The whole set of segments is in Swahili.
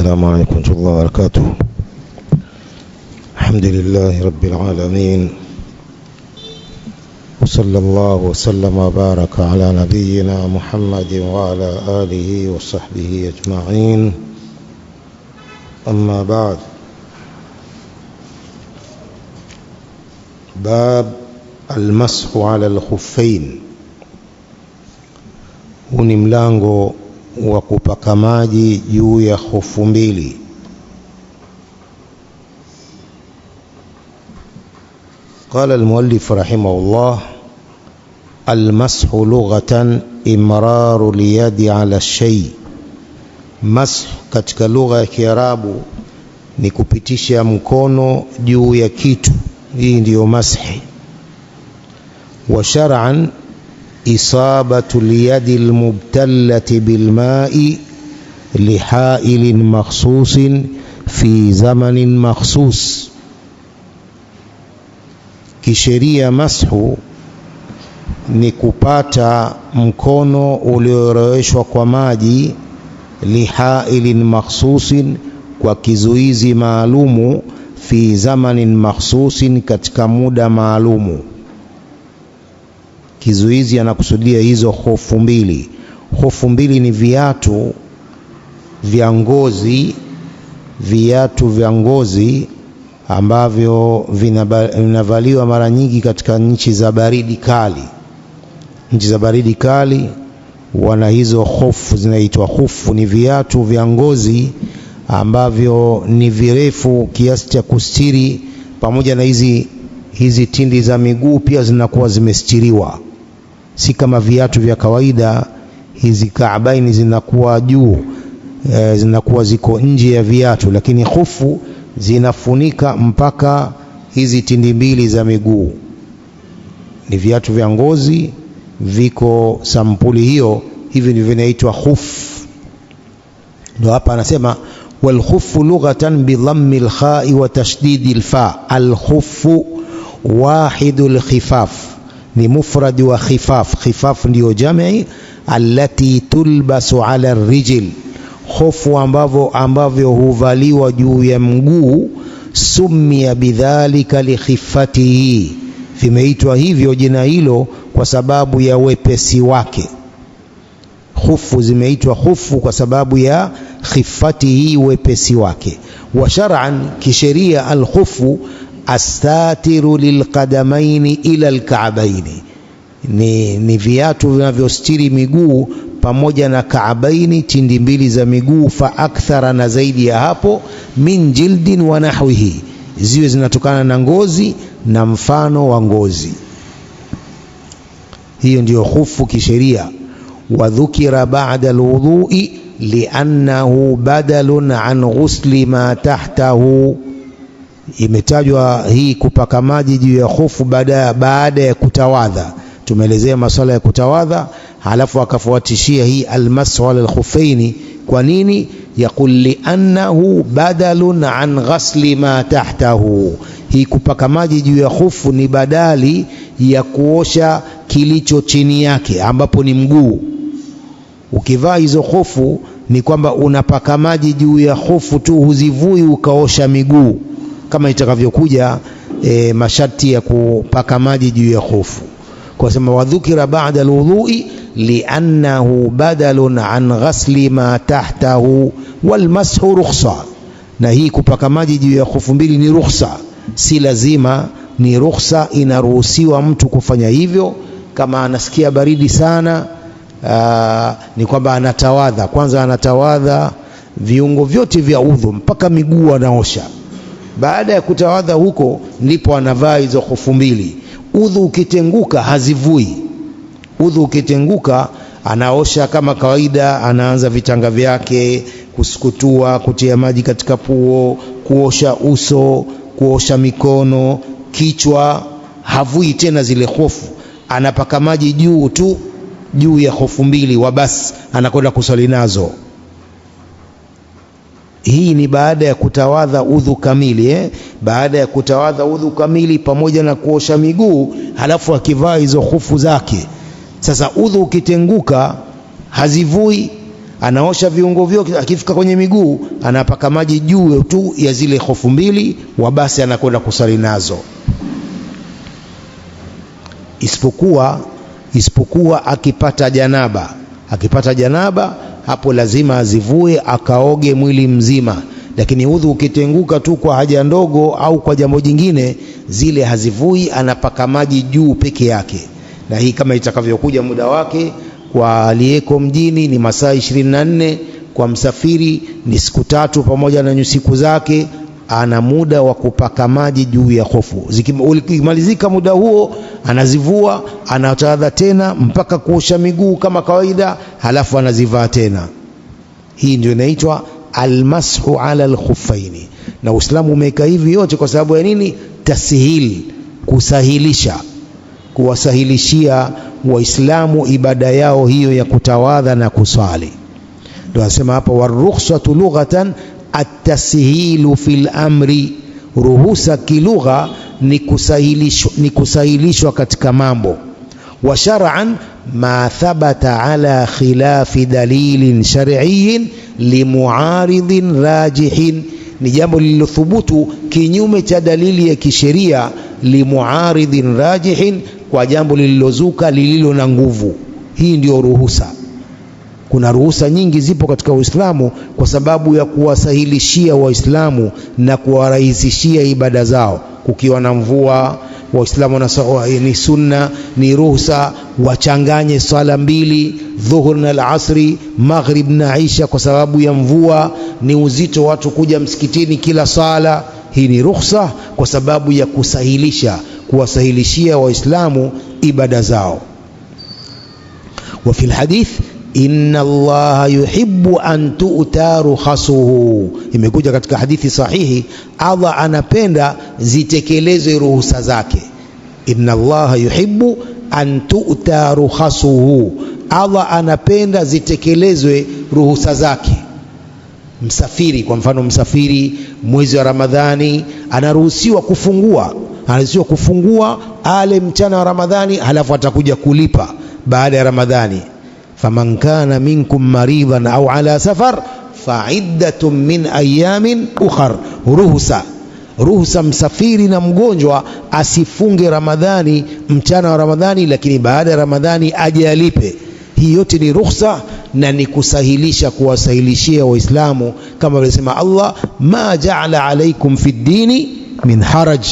السلام عليكم ورحمة الله وبركاته. الحمد لله رب العالمين، وصلى الله وسلم وبارك على نبينا محمد وعلى آله وصحبه أجمعين. أما بعد، باب المسح على الخفين. Huu ni mlango wa kupaka maji juu ya khufu mbili. قال المؤلف رحمه الله: المسح لغة إمرار اليد على الشيء. مسح katika lugha ya Kiarabu ni kupitisha mkono juu ya kitu. Hii ndiyo mashi. Wa shar'an isabatu liyadi almubtallati bilma'i lihailin makhsusin fi zamanin makhsus. Kisheria, mashu ni kupata mkono ulioroweshwa kwa maji, lihailin makhsusin, kwa kizuizi maalumu, fi zamanin makhsusin, katika muda maalumu. Kizuizi anakusudia hizo khufu mbili. Khufu mbili ni viatu vya ngozi, ambavyo vinavaliwa mara nyingi katika nchi za baridi kali. Nchi za baridi kali wana hizo khufu, zinaitwa khufu. Ni viatu vya ngozi ambavyo ni virefu kiasi cha kustiri, pamoja na hizi tindi za miguu pia zinakuwa zimestiriwa. Si kama viatu vya kawaida, hizi kaabaini zinakuwa juu, zinakuwa ziko nje ya viatu, lakini khufu zinafunika mpaka hizi tindi mbili za miguu. Ni viatu vya ngozi, viko sampuli hiyo. Hivi ndivyo vinaitwa khuf. Ndio hapa anasema wal khufu lughatan bi dhammi al kha'i wa tashdidi al fa. Al khufu wahidul khifaf, ni mufrad wa khifaf. Khifaf ndio jamii. Allati tulbasu ala ar-rijl, khufu ambavyo huvaliwa juu ya mguu. Summiya bidhalika li khifatihi, vimeitwa hivyo jina hilo kwa sababu ya wepesi wake. Khufu zimeitwa khufu kwa sababu ya khifatihi, wepesi wake. Wa shar'an, kisheria, al khufu astatiru lilqadamaini ila alka'baini, ni viatu vinavyostiri miguu pamoja na kaabaini, tindi mbili za miguu. Fa akthara, na zaidi ya hapo. Min jildin wa nahwihi, ziwe zinatokana na ngozi na mfano wa ngozi. Hiyo ndiyo khufu kisheria. Wa dhukira ba'da alwudhu'i li'annahu badalun an ghusli ma tahtahu. Imetajwa hii kupaka maji juu ya khufu baada ya kutawadha. Tumeelezea masuala ya kutawadha, halafu akafuatishia hii almasu ala alkhuffaini. Kwa nini? Yaqul li'annahu badalun an ghasli ma tahtahu. Hii kupaka maji juu ya khufu ni badali ya kuosha kilicho chini yake, ambapo ni mguu. Ukivaa hizo khufu ni kwamba unapaka maji juu ya khufu tu, huzivui ukaosha miguu, kama itakavyokuja masharti ya kupaka maji juu ya khufu. Kwa sema wadhukira ba'da alwudhu'i li'annahu badalun an ghasli ma tahtahu wal mashu rukhsa. Na hii kupaka maji juu ya khufu mbili ni rukhsa, si lazima, ni rukhsa. Inaruhusiwa mtu kufanya hivyo kama anasikia baridi sana. Ni kwamba anatawadha kwanza, anatawadha viungo vyote vya udhu mpaka miguu anaosha. Baada ya kutawadha huko ndipo anavaa hizo khufu mbili. Udhu ukitenguka hazivui. Udhu ukitenguka anaosha kama kawaida, anaanza vitanga vyake, kusukutua, kutia maji katika puo, kuosha uso, kuosha mikono, kichwa. Havui tena zile khufu, anapaka maji juu tu, juu ya khufu mbili, wabasi anakwenda kusali nazo. Hii ni baada ya kutawadha udhu kamili, baada ya kutawadha udhu kamili pamoja na kuosha miguu, halafu akivaa hizo khufu zake. Sasa udhu ukitenguka hazivui, anaosha viungo vyote, akifika kwenye miguu anapaka maji juu tu ya zile hofu mbili, wa basi anakwenda kusali nazo. Isipokuwa akipata janaba, hapo lazima azivue akaoge mwili mzima. Lakini udhu ukitenguka tu kwa haja ndogo au kwa jambo jingine, zile hazivui, anapaka maji juu peke yake. Na hii kama itakavyokuja muda wake, kwa aliyeko mjini ni masaa 24, kwa msafiri ni siku 3 pamoja na siku zake, ana muda wa kupaka maji juu ya hofu. Zikimalizika muda huo, anazivua, anatawadha tena mpaka kuosha miguu kama kawaida, halafu anazivaa tena. Hii ndio inaitwa almashu ala alkhuffaini. Na Uislamu umeweka hivi yote kwa sababu ya nini? Tasihil, kusahilisha, kuwasahilishia Waislamu ibada yao hiyo ya kutawadha na kusali. Ndio anasema hapa, warukhsatu lughatan at-tashilu fil amri. Ruhusa kilugha ni kusahilishwa katika mambo. Wa shar'an ma thabata ala khilafi dalilin shar'iyyin limuaridin rajihin, ni jambo lililothubutu kinyume cha dalili ya kisheria, limuaridin rajihin, kwa jambo lililozuka lililo na nguvu. Hii ndio ruhusa. Kuna ruhusa nyingi zipo katika Uislamu kwa sababu ya kuwasahilishia Waislamu na kuwarahisishia ibada zao. Kukiwa na mvua, Waislamu ni sunna, ni ruhusa wachanganye swala mbili, dhuhur na al-asri, maghrib na isha, kwa sababu ya mvua. Ni uzito watu kuja msikitini kila sala. Hii ni ruhusa kwa sababu ya kuwasahilishia Waislamu ibada zao. Wa fil hadith, inna Allaha yuhibbu an tu'ta rukhasuhu, imekuja katika hadithi sahihi, Allah anapenda zitekelezwe ruhusa zake. Inna Allaha yuhibbu an tu'ta rukhasuhu, Allah anapenda zitekelezwe ruhusa zake. Msafiri, kwa mfano, msafiri mwezi wa Ramadhani anaruhusiwa kufungua ale mchana wa Ramadhani, halafu atakuja kulipa baada ya Ramadhani. faman kana minkum maridan au ala safar fa'iddatun min ayamin ukhar. Ruhusa msafiri na mgonjwa asifunge Ramadhani, mchana wa Ramadhani, lakini baada ya Ramadhani aje alipe. Hii yote ni ruhusa na ni kusahilisha, kuwasahilishia Waislamu, kama alisema Allah, ma ja'ala alaykum fi ddini min haraj.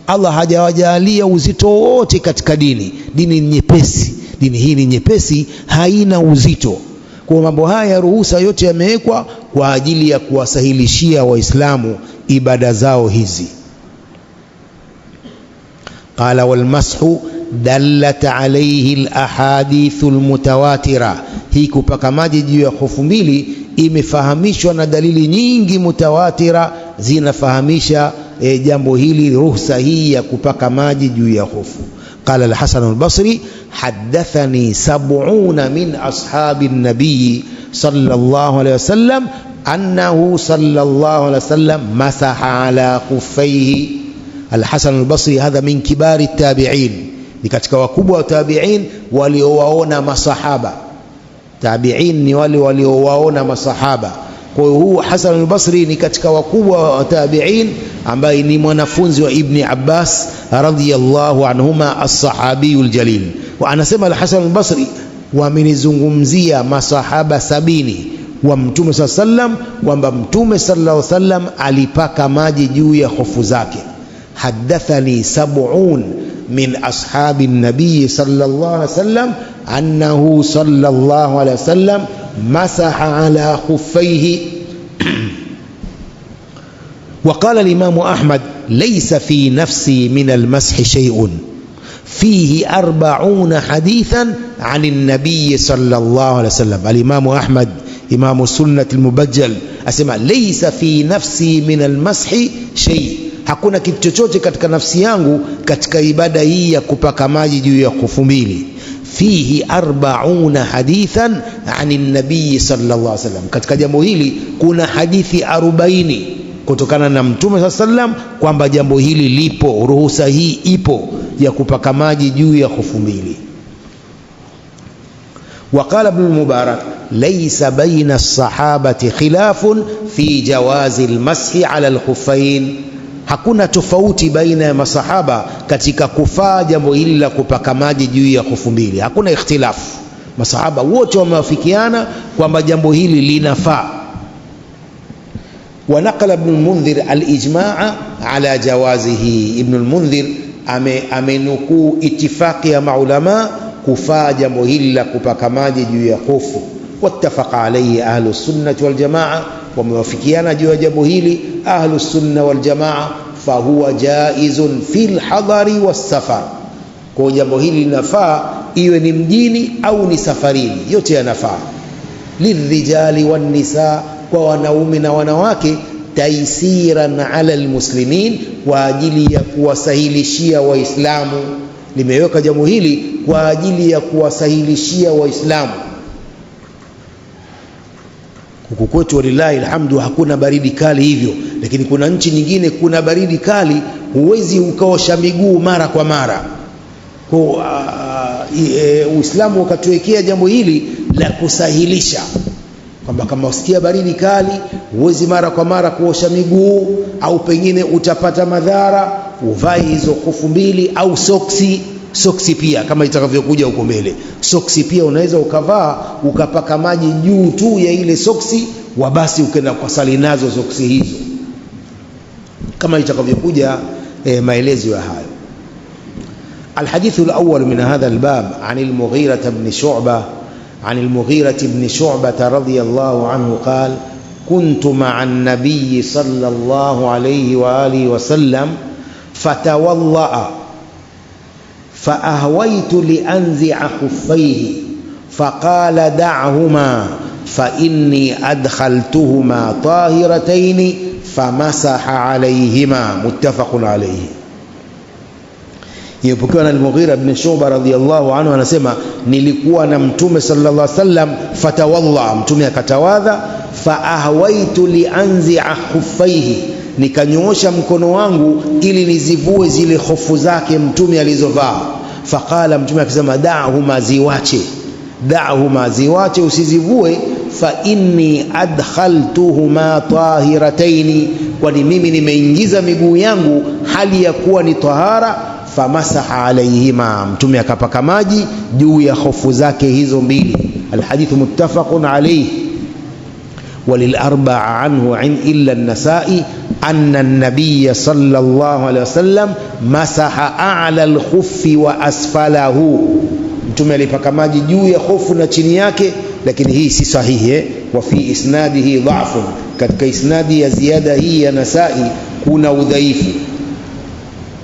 Allah hajawajalia uzito wote katika dini. Dini ni nyepesi. Dini hii ni nyepesi, haina uzito. Kwa mambo haya ruhusa yote yamewekwa kwa ajili ya kuwasahilishia Waislamu ibada zao hizi. Qala wal mashu dallat alayhi al ahadith al mutawatira. Hii kupaka maji juu ya hofu mbili imefahamishwa na dalili nyingi mutawatira, zinafahamisha jambo hili, ruhusa hii ya kupaka maji juu ya hofu. قال الحسن البصري حدثني 70 من أصحاب النبي صلى الله عليه وسلم أنه صلى الله عليه وسلم مسح على خفيه. الحسن البصري هذا من كبار التابعين، لكتك وكبوا تابعين وليوانا مصحابة. تابعين ni wale waliowaona masahaba. Kwa hiyo Hasan al-Basri ni katika wakubwa wa tabi'in, ambaye ni mwanafunzi wa Ibn Abbas radhiyallahu anhuma, as-sahabiyul jalil. Wa anasema al-Hasan al-Basri, wamenizungumzia masahaba 70 wa Mtume sallallahu alayhi wasallam, kwamba Mtume sallallahu alayhi wasallam alipaka maji juu ya hofu zake. Hadathani 70 min ashabi nabii sallallahu alayhi wasallam annahu sallallahu alayhi wasallam masaha ala khuffaihi. وقال الإمام أحمد ليس في نفسي من المسح شيء فيه 40 حديثا عن النبي صلى الله عليه وسلم. الإمام أحمد إمام السنة المبجل أسمع ليس في نفسي من المسح شيء, hakuna kitu chochote katika nafsi yangu katika ibada hii ya kupaka maji juu ya hofu mbili. Fihi 40 hadithan ani nabii sallallahu alaihi wasallam, katika jambo hili kuna hadithi 40 kutokana na Mtume sallam kwamba jambo hili lipo, ruhusa hii ipo ya kupaka maji juu ya hofu mbili. وقال ابن المبارك ليس بين الصحابة خلاف في جواز المسح على الخفين. Hakuna tofauti baina ya masahaba katika kufaa jambo hili la kupaka maji juu ya khufu mbili. Hakuna ikhtilafu, masahaba wote wamewafikiana kwamba jambo hili linafaa. ونقل ابن المنذر الإجماع على جوازه. ابن المنذر amenukuu itifaki ya maulama kufaa jambo hili la kupaka maji juu ya khufu. Wattafaqa alayhi ahlus sunnah wal jamaa, wamewafikiana juu ya jambo hili ahlus sunnah wal jamaa. Fahuwa jaizun fil hadari was safar, kwa jambo hili linafaa iwe ni mjini au ni safarini, yote yanafaa. Lirijali wan nisa, kwa wanaume na wanawake. Taisiran ala almuslimin, kwa ajili ya kuwasahilishia waislamu. Limeweka jambo hili kwa ajili ya kuwasahilishia waislamu. Huku kwetu walillahi alhamdu hakuna baridi kali hivyo, lakini kuna nchi nyingine kuna baridi kali, huwezi ukaosha miguu mara kwa mara. Kwa Uislamu wakatuwekea jambo hili la kusahilisha, kwamba kama usikia baridi kali huwezi mara kwa mara kuosha miguu, au pengine utapata madhara, uvae hizo khufu mbili au soksi pia, kama itakavyokuja huko mbele. Soksi pia unaweza ukavaa ukapaka maji juu tu ya ile soksi, wa basi ukenda kusali nazo soksi hizo, kama itakavyokuja maelezo ya hayo. الحديث الأول من هذا الباب عن المغيرة بن شعبة رضي الله عنه قال: كنت مع النبي صلى الله عليه وآله وسلم فتوضأ فأهويت لأنزع خفيه فقال: دعهما فإني أدخلتهما طاهرتين فمسح عليهما. متفق عليه. Imepokewa na al-Mughira ibn Shu'ba radhiyallahu anhu, anasema nilikuwa na mtume sallallahu alaihi wasallam, fatawalla, mtume akatawadha, fa ahwaitu li anzi'a khuffaihi, nikanyoosha mkono wangu ili nizivue zile hofu zake mtume alizovaa. Faqala, mtume akisema da'huma ziwache, usizivue. Fa inni adkhaltuhuma tahirataini, kwani mimi nimeingiza miguu yangu hali ya kuwa ni tahara. Famasaha alayhima, mtume akapaka maji juu ya hofu zake hizo mbili. Alhadithu muttafaqun alayhi. Walil-arba'a anhu illa an-Nasa'i anna an-nabiy sallallahu alayhi wasallam masaha a'la al-khuffi wa asfalahu, mtume alipaka maji juu ya hofu na chini yake, lakini hii si sahihi. Wa fi isnadihi dha'fun, katika isnadi ya ziada hii ya Nasa'i kuna udhaifu.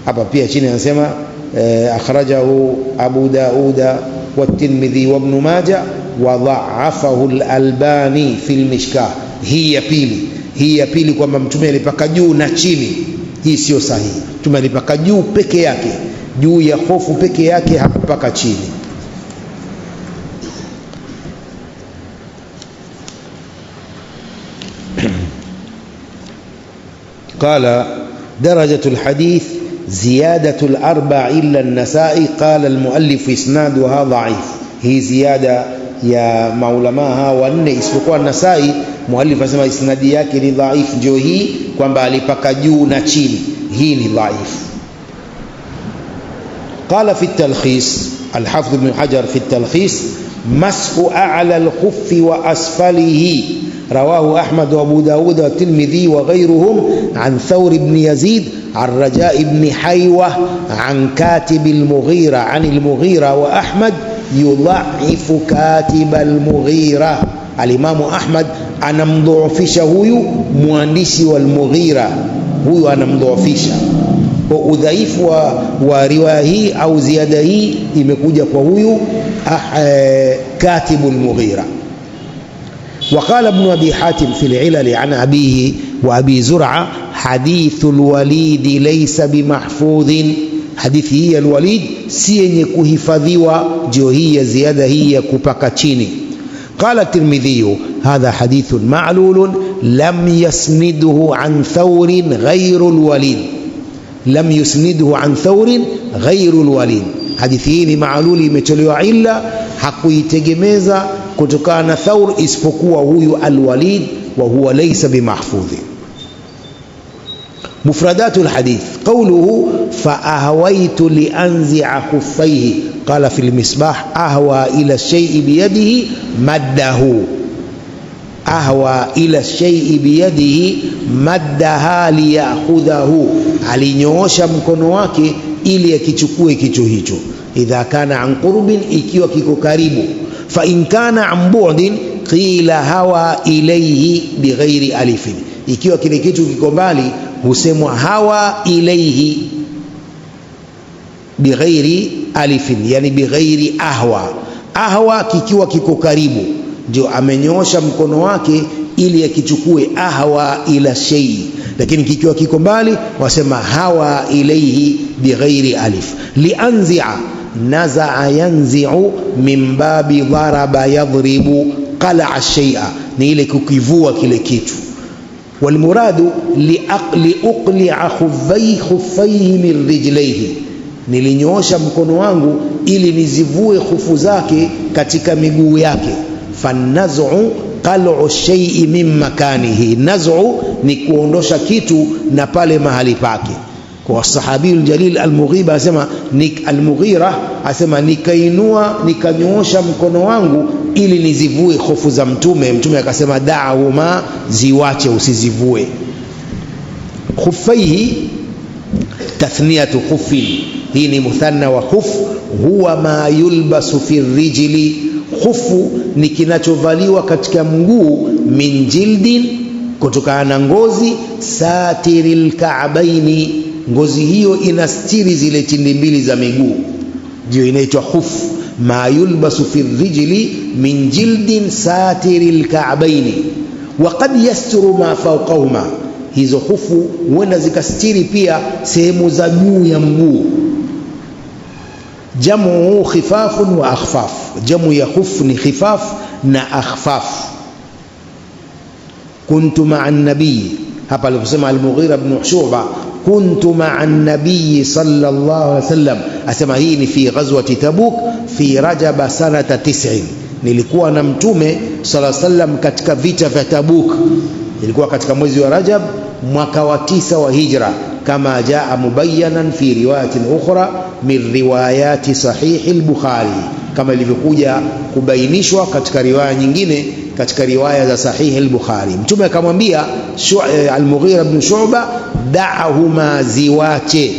Hapa pia chini anasema akhrajahu Abu Dauda wa Tirmidhi wa Ibn Majah wa dha'afahu al-Albani fi al-Mishkah. Hii ya pili kwamba mtume alipaka juu na chini, hii sio sahihi. Mtume alipaka juu peke yake, juu ya hofu peke yake, hakupaka chini. قال درجة الحديث زيادة الأربع إلا النسائي. قال المؤلف إسنادها ضعيف. هي زيادة يا مولماها وأن isipokuwa النسائي مؤلف asema isnadi yake ni dhaif. Ndio hii kwamba alipaka juu na chini, hii ni dhaif. قال في التلخيص الحافظ بن حجر في التلخيص: مسح أعلى الخف وأسفله رواه أحمد وأبو داود والترمذي وغيرهم عن ثور بن يزيد عن رجاء بن حيوة عن كاتب المغيرة عن المغيرة. وأحمد يضعف كاتب المغيرة. الإمام أحمد أنا مضعفش هو مؤنسي والمغيرة، هو أنا مضعفش. وأضعيف وروايه أو زياده imekuja kwa huyu كاتب المغيرة. وقال ابن أبي حاتم في العلل عن أبيه وأبي زرعة: حديث الوليد ليس بمحفوظ. حديث هي الوليد سي كهفadhiwa, ndio hii ziada hii ya kupaka chini. قال الترمذي: هذا حديث معلول لم يسنده عن ثور غير الوليد. لم يسنده عن ثور غير الوليد. Hadithi hii ni ma'luli, imetolewa illa, hakuitegemeza kutokana na Thawr isipokuwa huyu al-Walid, wa huwa laysa bimahfudhi. مفردات الحديث قوله فأهويت لأنزع خفيه قال في المصباح أهوى إلى الشيء بيده مده، أهوى إلى الشيء بيده مدها ليأخذه، alinyoosha mkono wake ili akichukue kitu hicho. Idha kana an qurbin, ikiwa kiko karibu. Fa in kana an bu'din qila hawa ilayhi bighairi alifin, ikiwa kile kitu kiko mbali husemwa hawa ilayhi bighairi alifin, yani bighairi ahwa. Ahwa kikiwa kiko karibu, ndio amenyoosha mkono wake ili akichukue ahwa ila shay, lakini kikiwa kiko mbali wasema hawa ilayhi bighairi alif. Lianzi'a nazaa yanzi'u min babi daraba yadhribu qala'a shay'a, ni ile kukivua kile kitu. Walmuradu liuqli'a khuffayhi min rijlayhi, nilinyoosha mkono wangu ili nizivue khufu zake katika miguu yake. Fanaz'u qal'u shay'i min makanihi, naz'u ni kuondosha kitu na pale mahali pake. Kwa sahabiyul jalil al-Mughira asema al-Mughira asema nikainua nikanyoosha mkono wangu ili nizivue hofu za mtume. Mtume akasema da'ahuma, ziwache usizivue. Khuffaihi tathniyatu khuffin, hii ni muthanna wa khuf. Huwa ma yulbasu fi rijli, khufu ni kinachovaliwa katika mguu. Min jildin, kutokana na ngozi. Satiril ka'baini, ngozi hiyo inastiri zile tindi mbili za miguu, ndio inaitwa khuf. Ma yulbasu fi rijli min jildin satiril ka'baini, wa qad yasturu ma fawqahuma, hizo khufu huenda zikastiri pia sehemu za juu ya mguu. Jamu khifafun wa akhfaf, jamu ya khuf ni khifaf na akhfaf. Kuntu ma'a an-nabiy, hapa aliposema al-Mughira ibn Shu'ba kuntu ma'a an-nabiy sallallahu alaihi wasallam, asema hii ni fi ghazwati Tabuk fi Rajab sanata 9, nilikuwa na mtume sallallahu alaihi wasallam katika vita vya Tabuk, ilikuwa katika mwezi wa Rajab mwaka wa 9 wa hijra, kama jaa mubayyanan fi riwayatin ukhra min riwayati sahih al-Bukhari, kama ilivyokuja kubainishwa katika riwaya nyingine katika riwaya za sahih al-Bukhari. Mtume akamwambia al-Mughira ibn Shu'ba, da'ahuma, ziwache.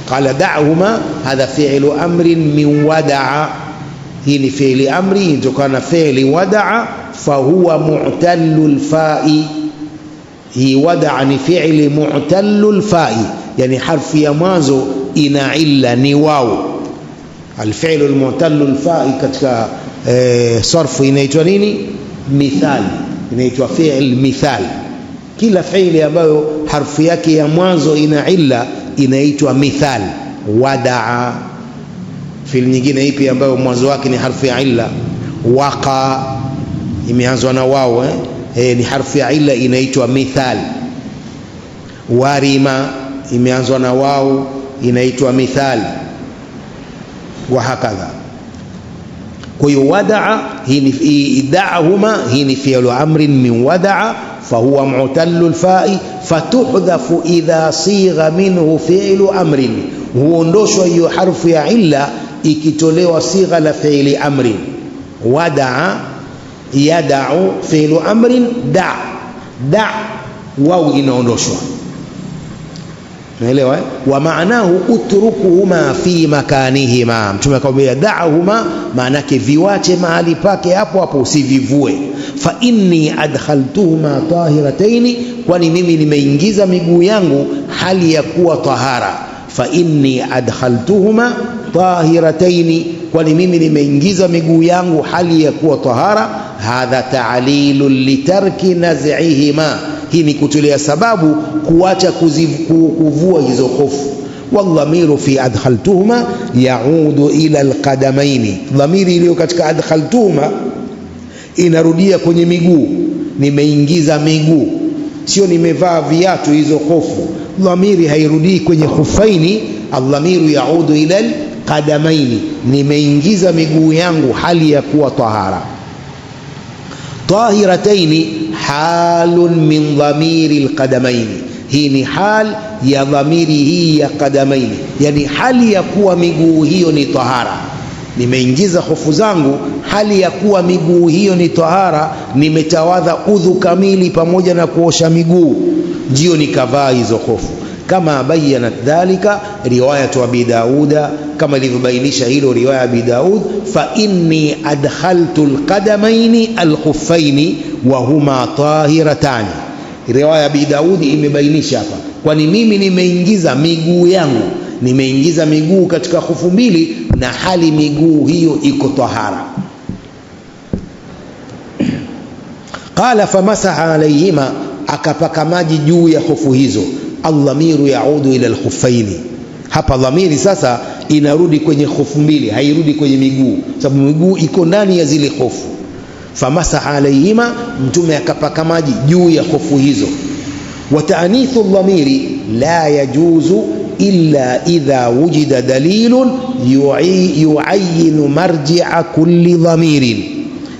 Qala da'ahuma, hadha fi'lu amrin min wada'a, hii ni fi'li amri inatokana fi'li wada'a, fa huwa mu'tallul fa'i. Hii wada'a ni fi'li mu'tallul fa'i, yani harfi ya mwanzo ina illa, ni waw. Al-fi'lu al-mu'tallul fa'i katika sarfu inaitwa nini? Mithal, inaitwa fi'l mithal. Kila fi'li ambayo harfi yake ya mwanzo ina illa inaitwa mithal. Wada'a. Fi'l nyingine ipi ambayo mwanzo wake ni harfi ya illa? Waqa, imeanzwa na waw, ni harfi ya illa, inaitwa mithal. Warima, imeanzwa na waw, inaitwa mithal, wa hakadha. Kwa hiyo wada'a, hii da'ahuma, hii ni fi'lu amrin min wada'a, fahuwa mu'tallul fa'i, fatuhdhafu idha sigha minhu fi'lu amrin, huondoshwa hiyo harfu ya illa ikitolewa sigha la fi'li amrin. Wada'a yada'u fi'lu amrin, da' waw inaondoshwa. Unaelewa? Wa maanahu utrukuhuma fi makanihima, mtume akamwambia da'ahuma, maana yake viwache mahali pake hapo hapo, usivivue. Fa inni adkhaltuhuma tahirataini, kwani mimi nimeingiza miguu yangu hali ya kuwa tahara. Fa inni adkhaltuhuma tahirataini, kwani mimi nimeingiza miguu yangu hali ya kuwa tahara. Hadha ta'lilun litarki naz'ihima, hii ni kutolea sababu kuacha kuvua hizo hofu. Wadhamiru fi adkhaltuhuma yaudu ila alqadamaini, dhamiri iliyo katika adkhaltuhuma inarudia kwenye miguu. Nimeingiza miguu, sio nimevaa viatu hizo hofu. Dhamiri hairudii kwenye khufaini, adhamiru yaudu ila qadamaini, nimeingiza miguu yangu hali ya kuwa tahara. Tahirataini halun min dhamiri alqadamaini, hii ni hal ya dhamiri hii ya qadamaini, yani hali ya kuwa miguu hiyo ni tahara. Nimeingiza hofu zangu hali ya kuwa miguu hiyo ni tahara, nimetawadha udhu kamili pamoja na kuosha miguu, ndio nikavaa hizo hofu. Kama bayanat dhalika riwayatu Abi Dauda, kama ilivyobainisha hilo riwaya Abi Daud, fa inni adkhaltu alqadamaini alkhuffaini wa huma tahiratani. Riwaya Abi Daud imebainisha hapa, kwani mimi nimeingiza miguu yangu, nimeingiza miguu katika hofu mbili na hali miguu hiyo iko tahara. Qala famasaha alayhima, akapaka maji juu ya hofu hizo. Aldhamiru yaudu ila alkhuffaini, hapa dhamiri sasa inarudi kwenye hofu mbili, hairudi kwenye miguu, sababu miguu iko ndani ya zile hofu. Famasaha alayhima, mtume akapaka maji juu ya hofu hizo. Wa ta'nithu dhamiri la yajuzu illa idha wujida dalilun yuayinu marji'a kulli dhamirin.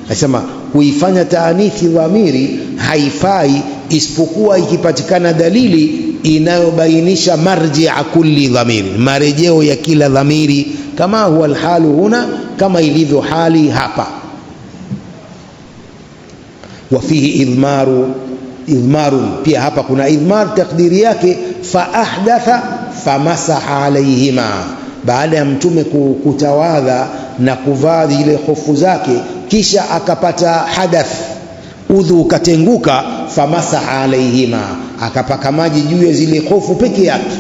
Nasema kuifanya taanithi dhamiri haifai isipokuwa ikipatikana dalili inayobainisha marji'a kulli dhamirin, marejeo ya kila dhamiri, kama huwa alhalu huna, kama ilivyo hali hapa. Wa fihi idhmarun, pia hapa kuna idhmar, takdiri yake fa ahdatha famasaha alayhima, baada ya mtume kutawadha na kuvaa zile hofu zake, kisha akapata hadath, udhu ukatenguka, famasaha alayhima, akapaka maji juu ya zile hofu peke yake.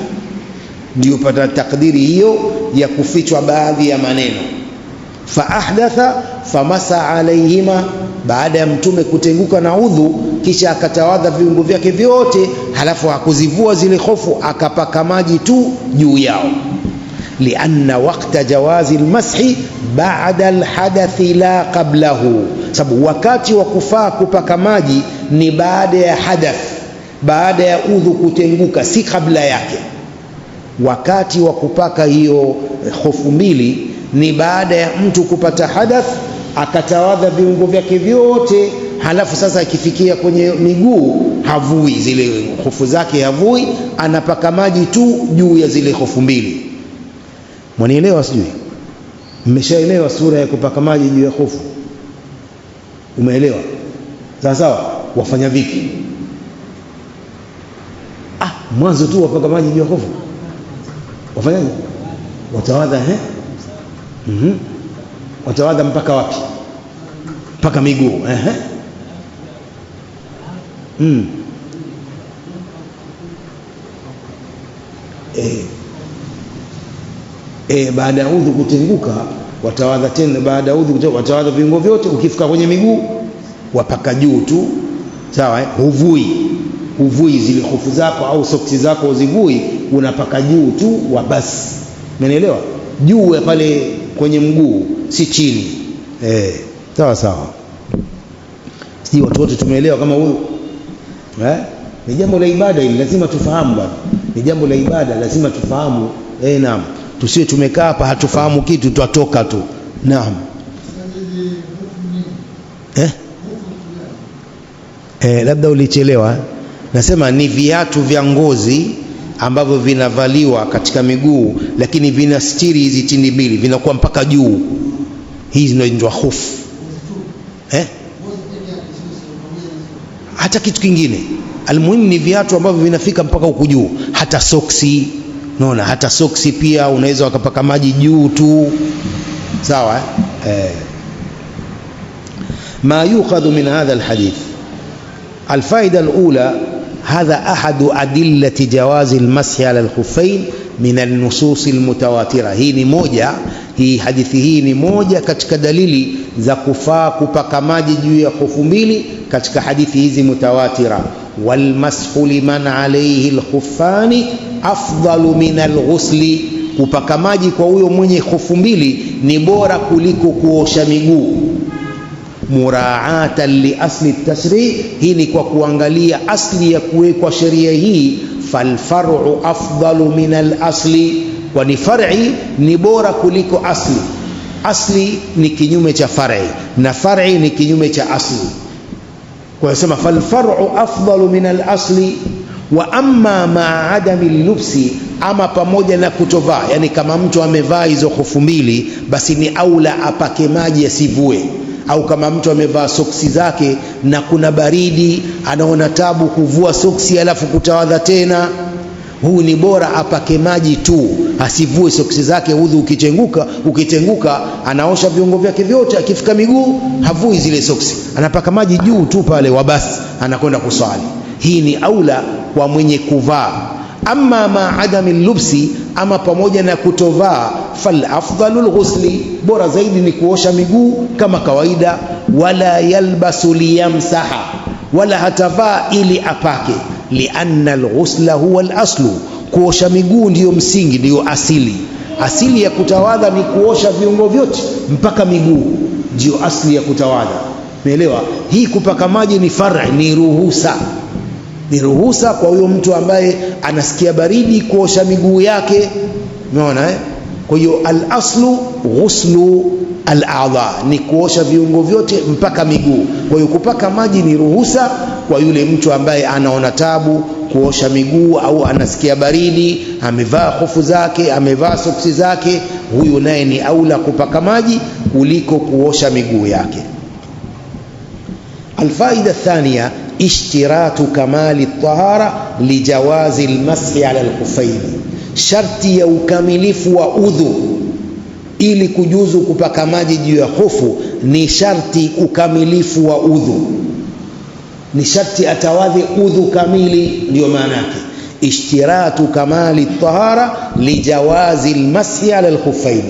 Ndio pata takdiri hiyo ya kufichwa baadhi ya maneno. Fa ahdatha famasaha alayhima, baada ya mtume kutenguka na udhu, kisha akatawadha viungo vyake vyote, halafu hakuzivua zile hofu, akapaka maji tu juu yao. Lianna waqta jawazi almashi ba'da alhadathi la qablahu, sababu wakati wa kufaa kupaka maji ni baada ya hadath, baada ya udhu kutenguka, si kabla yake. Wakati wa kupaka hiyo hofu mbili ni baada ya mtu kupata hadath, akatawadha viungo vyake vyote, halafu sasa akifikia kwenye miguu havui zile hofu zake, havui, anapaka maji tu juu ya zile hofu mbili. Mwanielewa sijui? Mmeshaelewa sura ya kupaka maji juu ya hofu? Umeelewa? Sawa, wafanya vipi? Mwanzo tu wapaka maji juu ya hofu, wafanyaje? Watawadha watawadha mpaka wapi? Mpaka miguu. Baada ya udhu kutenguka watawadha tena, baada ya udhu watawadha viungo vyote, ukifika kwenye miguu wapaka juu tu. Sawa, huvui zile hofu zako au soksi zako uzivui, unapaka juu tu wa basi. Umeelewa? Juu ya pale kwenye mguu, si chini. Sawa. Sisi watu wote tumeelewa kama huyu? Ni jambo la ibada hili, lazima tufahamu bwana. Ni jambo la ibada, lazima tufahamu. Naam. Tusiwe tumekaa hapa hatufahamu kitu, tutatoka tu. Naam. Labda ulichelewa. Nasema ni viatu vya ngozi ambavyo vinavaliwa katika miguu, lakini vinastiri hizi tindi mbili, vinakuwa mpaka juu. Hizi ndio inaitwa hofu. Hata kitu kingine, almuhimu ni viatu ambavyo vinafika mpaka huku juu. Hata soksi, unaona, hata soksi pia unaweza wakapaka maji juu tu. Sawa? ما يؤخذ من هذا الحديث. الفائدة الأولى، هذا أحد أدلة جواز المسح على الخفين من النصوص المتواترة. hii hadithi hii ni moja katika dalili za kufaa kupaka maji juu ya hofu mbili katika hadithi hizi mutawatira. Walmashu liman alayhi alkhuffani afdalu min alghusli, kupaka maji kwa huyo mwenye hofu mbili ni bora kuliko kuosha miguu. Muraatan li asli tashri', hii ni kwa kuangalia asli ya kuwekwa sheria hii. Falfar'u afdalu min al-asli, kwani far'i ni bora kuliko asli. Asli ni kinyume cha far'i na far'i ni kinyume cha asli. Kwa hiyo sema falfar'u afdalu min al-asli wa amma ma'a adami al-lubsi, ama pamoja na kutovaa, yani kama mtu amevaa hizo hofu mbili, basi ni aula apake maji asivue. Au kama mtu amevaa soksi zake na kuna baridi, anaona tabu kuvua soksi alafu kutawadha tena, huu ni bora apake maji tu, asivue soksi zake. Udhu ukitenguka anaosha viungo vyake vyote, akifika miguu havui zile soksi, anapaka maji juu tu pale, wabasi anakwenda kuswali. Hii ni aula kwa mwenye kuvaa. Amma ma adami lubsi, ama pamoja na kutovaa, fal afdalul ghusli, bora zaidi ni kuosha miguu kama kawaida. Wala yalbasu liyamsaha, wala hatavaa ili apake. Lianna alghusla huwa alaslu, kuosha miguu ndiyo msingi, ndiyo asili. Asili ya kutawadha ni kuosha viungo vyote mpaka miguu, ndiyo asili ya kutawadha. Umeelewa? Hii kupaka maji ni far'i, ni ruhusa. Ni ruhusa kwa huyo mtu ambaye anasikia baridi kuosha miguu yake. Umeona Kwa hiyo al-aslu ghuslu al-a'dha, ni kuosha viungo vyote mpaka miguu. Kwa hiyo kupaka maji ni ruhusa kwa yule mtu ambaye anaona tabu kuosha miguu, au anasikia baridi, amevaa hofu zake, amevaa soksi zake, huyu naye ni aula kupaka maji kuliko kuosha miguu yake. Alfaida thania, ishtiratu kamali tahara lijawazi almashi ala alkhuffain, sharti ya ukamilifu wa udhu ili kujuzu kupaka maji juu ya hofu ni sharti ukamilifu wa udhu, ni sharti atawadhi udhu kamili. Ndio maana yake ishtiratu kamali tahara lijawazi almashi ala alkhuffain,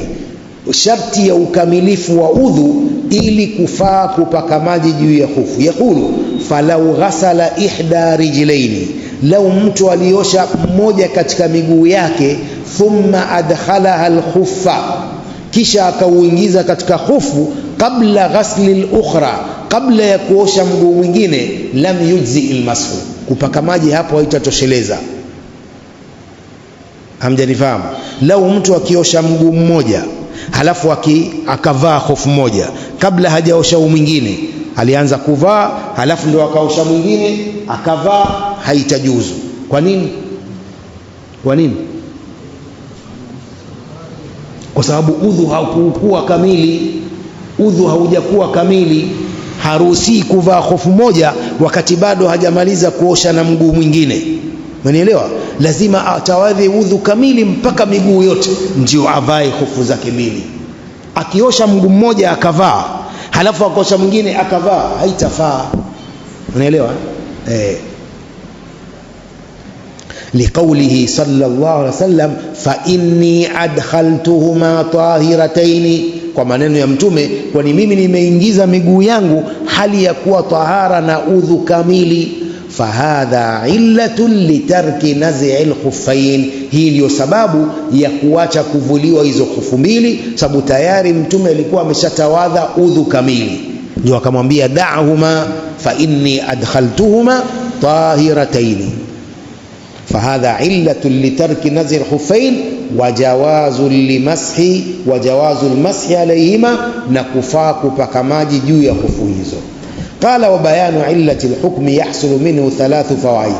sharti ya ukamilifu wa udhu ili kufaa kupaka maji juu ya hofu. Yakulu falau ghasala ihda rijlaini, lau mtu aliosha mmoja katika miguu yake, thumma adkhalaha alkhuffa, kisha akauingiza katika hofu, qabla ghasli al-ukhra, kabla ya kuosha mguu mwingine, lam yujzi almashu, kupaka maji hapo haitatosheleza. Hamjanifahamu? Lau mtu akiosha mguu mmoja halafu akavaa hofu moja, kabla hajaosha mwingine, alianza kuvaa halafu ndio akaosha mwingine akavaa, haitajuzu. Kwa nini? Kwa nini? Kwa sababu udhu haukuwa kamili. Udhu haujakuwa kamili. Haruhusi kuvaa hofu moja wakati bado hajamaliza kuosha na mguu mwingine. Umenielewa? Lazima atawadhi udhu kamili mpaka miguu yote ndio avae hofu zake mbili. Akiosha mguu mmoja akavaa halafu akosha mwingine akavaa, haitafaa. Unaelewa? Liqaulihi sallallahu alaihi wasallam, fa inni adkhaltuhuma tahiratayn, kwa maneno ya Mtume, kwani mimi nimeingiza miguu yangu hali ya kuwa tahara na udhu kamili. Fahadha illatun litarki naz'i alkhuffain, hii ndio sababu ya kuacha kuvuliwa hizo hofu mbili, sababu tayari Mtume alikuwa ameshatawadha udhu kamili. Ndio akamwambia da'huma fa inni adkhaltuhuma tahiratayn. Fahadha illatun litarki naz'i alkhuffain wa jawazu almashi alayhima, na kufaa kupaka maji juu ya hofu hizo. Qala wa bayanu illati alhukmi yahsulu minhu thalathu fawaid,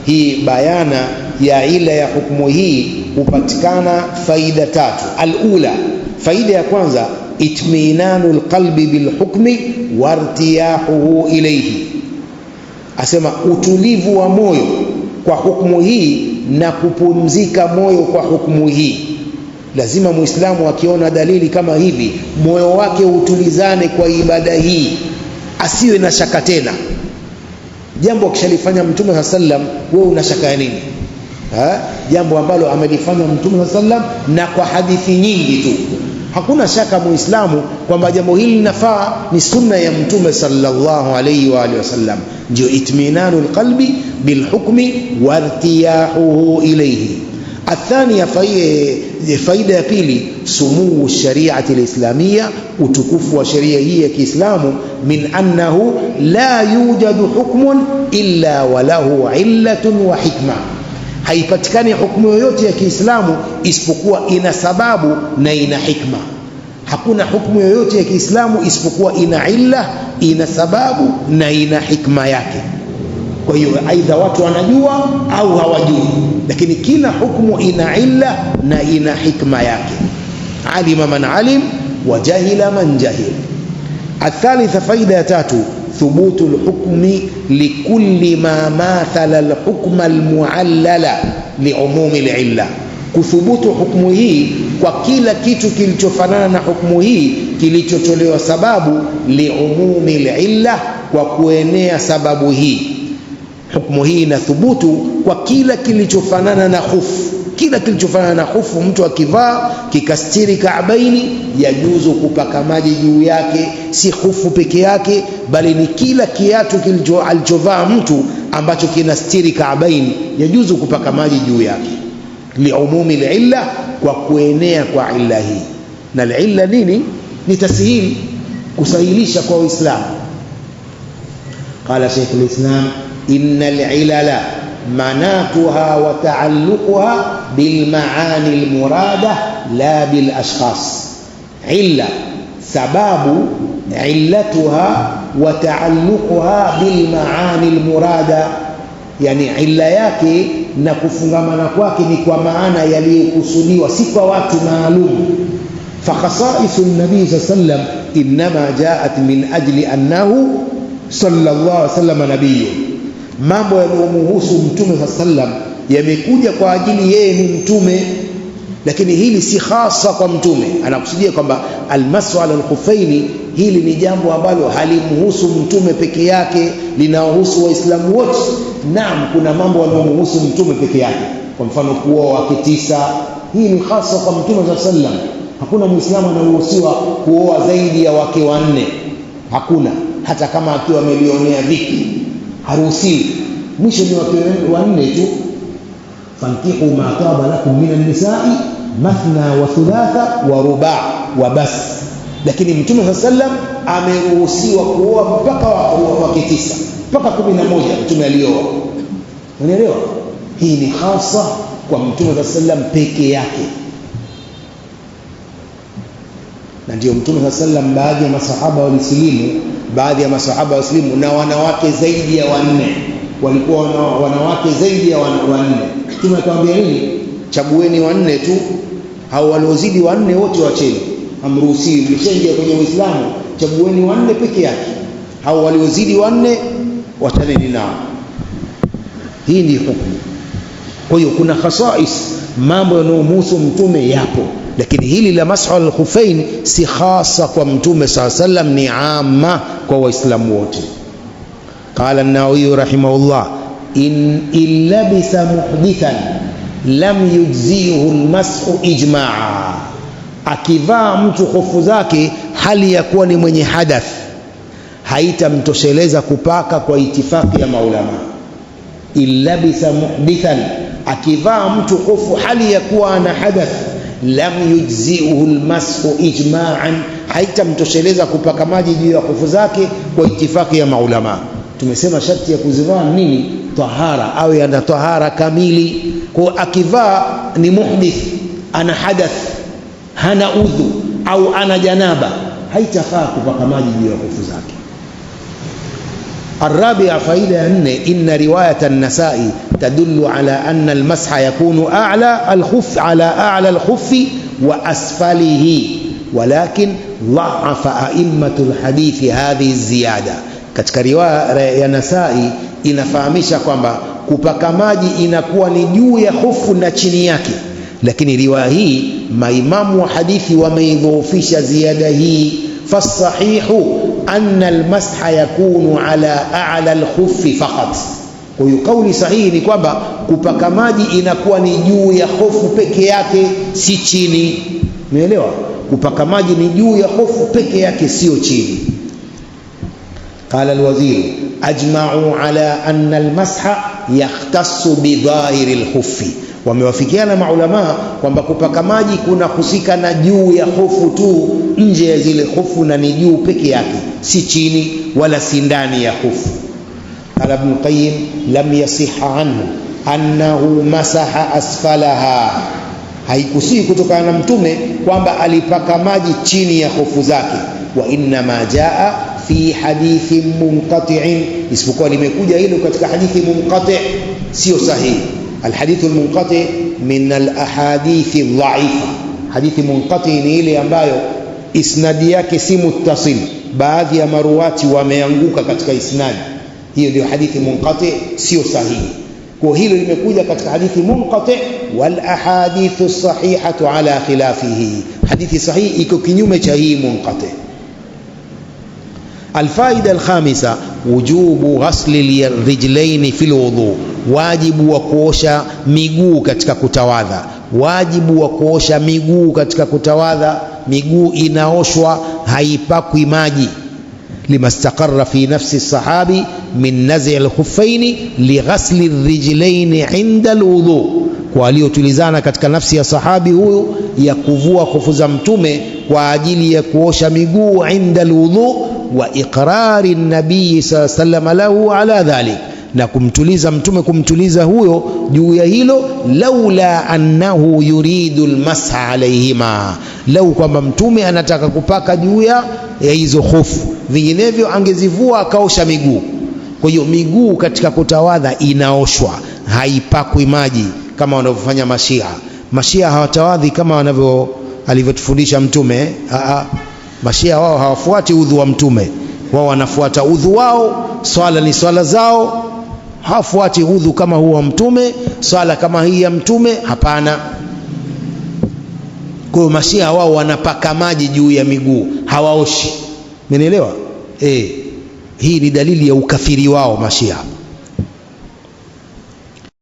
hii bayana ya ila ya hukumu hii hupatikana faida tatu. Alula, faida ya kwanza, itminanu alqalbi bilhukmi wartiyahuhu ilayhi, asema utulivu wa moyo kwa hukumu hii na kupumzika moyo kwa hukumu hii. Lazima Muislamu akiona dalili kama hivi, moyo wake utulizane kwa ibada hii, asiwe na shaka tena. Jambo akishalifanya Mtume sallam, wewe una shaka ya nini? Jambo ambalo amelifanya Mtume sallam na kwa hadithi nyingi tu, hakuna shaka Muislamu kwamba jambo hili linafaa, ni sunna ya Mtume sallallahu alayhi wa alihi wasallam. Ndio itminanu alqalbi bilhukmi wartiyahuhu ilayhi. Athania, faida ya pili, sumuu shariati alislamia, utukufu wa sheria hii ya Kiislamu, min annahu la yujadu hukmun illa walahu illatun wa hikma, haipatikani hukumu yoyote ya Kiislamu isipokuwa ina sababu na ina hikma. Hakuna hukumu yoyote ya Kiislamu isipokuwa ina illa, ina sababu na ina hikma yake. Kwa hiyo aidha watu wanajua au hawajui, lakini kila hukumu ina illa na ina hikma yake. Alima man alim wa jahila man jahil. Athalitha, faida ya tatu, thubutu alhukmi likulli ma mathala alhukma almuallala liumumi alilla. Kuthubutu hukumu hii kwa kila kitu kilichofanana na hukumu hii kilichotolewa sababu liumumi alilla, kwa kuenea sababu hii. Hukumu hii inathubutu kwa kila kilichofanana na khufu. Kila kilichofanana na khufu, mtu akivaa kikastiri kaabaini, yajuzu kupaka maji juu yake. Si khufu peke yake, bali ni kila kiatu alichovaa mtu ambacho kinastiri kaabaini, yajuzu kupaka maji juu yake, liumumi illa, kwa kuenea kwa illa hii. Na illa nini? Ni tasihili, kusahilisha kwa Uislamu. Qala Shaykh al-Islam, innal ilala manatuha wa taalluquha bil maani al murada la bil ashkhas. Illa sababu, illatuha wa taalluquha bil maani al murada, yani illa yake na kufungamana kwake ni kwa maana yaliyokusudiwa, si kwa watu maalum. Fa khasaisu an-nabi sallam inma jaat min ajli annahu sallallahu alaihi wasallam nabiyyun. Mambo yanayomhusu mtume sallam yamekuja kwa ajili yeye ni mtume, lakini hili si hasa kwa mtume. Anakusudia kwamba almasu ala alkhuffaini, hili ni jambo ambalo halimhusu mtume peke yake, linahusu waislamu wote. Naam, kuna mambo yanayomhusu mtume peke yake, kwa mfano kuoa wake 9, hii ni hasa kwa mtume sallam. Hakuna muislamu anaruhusiwa kuoa zaidi ya wake 4, hakuna, hata kama akiwa milionea vipi, haruhusiwi. Mwisho ni wake 4 tu. Fankihu ma taba lakum minan nisai mathna wa thulatha wa ruba' wa bas. Lakini mtume sallam ameruhusiwa kuoa mpaka wake 9, mpaka 11 mtume alioa. Unaelewa? Hii ni hasa kwa mtume sallam peke yake. Na ndio mtume sallam, baadhi ya masahaba walisilimu, na wanawake zaidi ya 4, walikuwa wanawake zaidi ya 4. Mtume akamwambia nini? Chagueni 4 tu, hao waliozidi 4 wote wacheni, amruhusiwi. Mlishaingia kwenye Uislamu, chagueni 4 peke yake, hao waliozidi 4 wachaneni nao. Hii ni hukumu. Kwa hiyo kuna khasais, mambo yanayomhusu mtume yapo, lakini hili la mashu al-khuffain si hasa kwa mtume sallam, ni amma kwa waislamu wote. Qala an-Nawawi rahimahullah, in labisa muhdithan lam yujzihu al-mashu ijma'a. Akivaa mtu hofu zake hali ya kuwa ni mwenye hadath, haitamtosheleza kupaka kwa itifaki ya maulama. In labisa muhdithan, akivaa mtu hofu hali ya kuwa ana hadath, lam yujzihu almashu ijma'an, haitamtosheleza kupaka maji juu ya hofu zake kwa itifaki ya maulama. Tumesema sharti ya kuzivaa nini? Tahara, au ana tahara kamili. Kwa akivaa ni muhdith, ana hadath, hana udhu au ana janaba, haitafaa kupaka maji juu ya hofu zake. الرابعة فائدة 4، إن رواية النسائي تدل على أن المسح يكون أعلى الخف على أعلى الخف وأسفله، ولكن ضعف أئمة الحديث هذه الزيادة. katika riwaya ya Nasai inafahamisha kwamba kupaka maji inakuwa ni juu ya hofu na chini yake, lakini riwaya hii maimamu wa hadithi wameidhoofisha ziada hii. fasahihu anna almasha yakunu ala a'la alkhuffi faqat. Kwa hiyo kauli sahihi ni kwamba kupaka maji inakuwa ni juu ya hofu peke yake, si chini. Umeelewa? Kupaka maji ni juu ya hofu peke yake, sio chini. Qala alwazir ajma'u ala anna almasha yahtassu bi dhahiri alkhuffi. Wamewafikiana maulama kwamba kupaka maji kuna husika na juu ya hofu tu, nje ya zile hofu, na ni juu peke yake, si chini wala si ndani ya hofu. Qala Ibn Qayyim lam yasihha anhu annahu masaha asfalaha, haikusii kutokana na mtume kwamba alipaka maji chini ya hofu zake. Wa innama jaa fi hadithi munqati'in, isipokuwa limekuja hilo katika hadithi munqati', sio sahihi. Alhadithu almunqati' min alahadithi dhaifa. Hadithi munqati' ni ile ambayo isnadi yake si muttasil, baadhi ya maruwati wameanguka katika isnadi, hiyo ndio hadithi munqati', sio sahihi. Kwa hilo limekuja katika hadithi munqati'. Wal ahadithu sahihatu ala khilafihi, hadithi sahihi iko kinyume cha hii munqati'. Alfaida alkhamisa wujubu ghasli alrijlaini fil wudu, wajibu wa kuosha miguu katika kutawadha. Wajibu wa kuosha miguu katika kutawadha, miguu inaoshwa, haipakwi maji. Lima istaqarra fi nafsi sahabi min naz'i alkhuffaini lighasli alrijlaini inda alwudu, kwa aliyotulizana katika nafsi ya sahabi huyu ya kuvua hofu za mtume kwa ajili ya kuosha miguu inda alwudu, wa iqrari nabii sallallahu alayhi wasallam lahu ala dhalik, na kumtuliza mtume, kumtuliza huyo juu ya hilo. Laula annahu yuridu almasha alayhima, lau kwamba mtume anataka kupaka juu ya hizo hofu, vinginevyo angezivua akaosha miguu. Kwa hiyo miguu katika kutawadha inaoshwa, haipakwi maji kama wanavyofanya Mashia. Mashia hawatawadhi kama alivyotufundisha mtume. Mashia wao hawafuati udhu wa mtume, wao wanafuata udhu wao, swala ni swala zao, hawafuati udhu kama huo wa mtume, swala kama hii ya mtume, hapana. Kwa hiyo Mashia wao wanapaka maji juu ya miguu, hawaoshi. Umeelewa? Hii ni dalili ya ukafiri wao Mashia.